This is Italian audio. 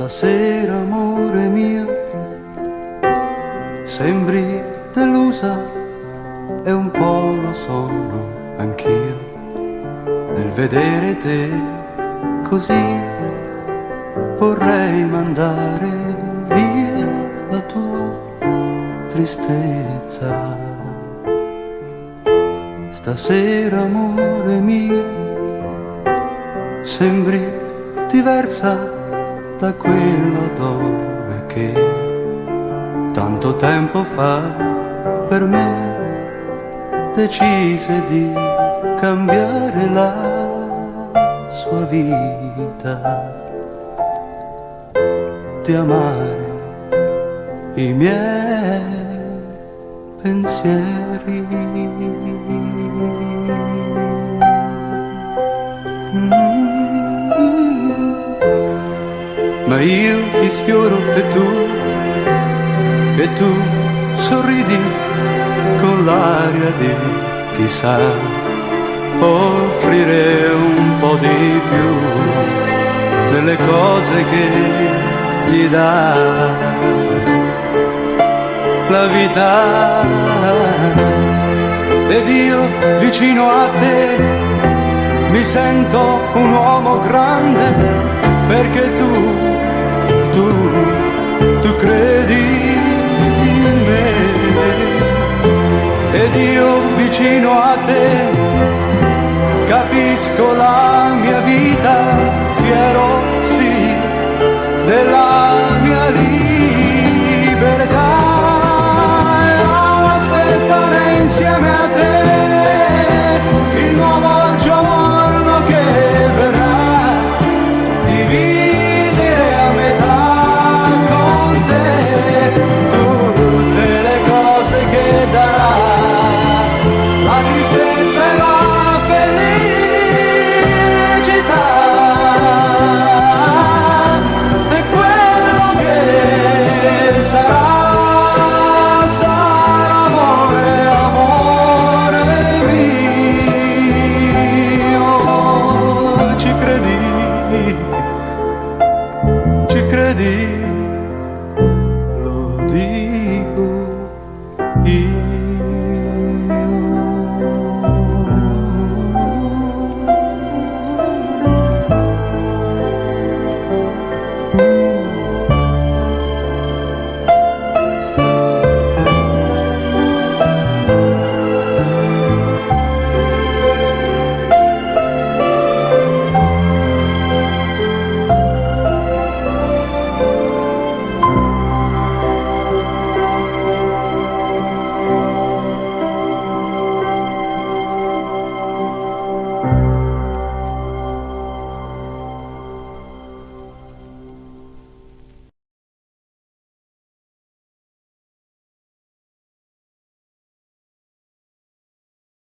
Stasera, amore mio, sembri delusa e un po' lo sono anch'io nel vedere te così. Vorrei mandare via la tua tristezza. Stasera, amore mio, sembri diversa da quella donna che tanto tempo fa per me decise di cambiare la sua vita, di amare i miei pensieri. Ma io ti sfioro e tu sorridi con l'aria di chi sa offrire un po' di più delle cose che gli dà la vita. Ed io vicino a te mi sento un uomo grande, perché tu credi in me. Ed io vicino a te capisco la mia vita, fiero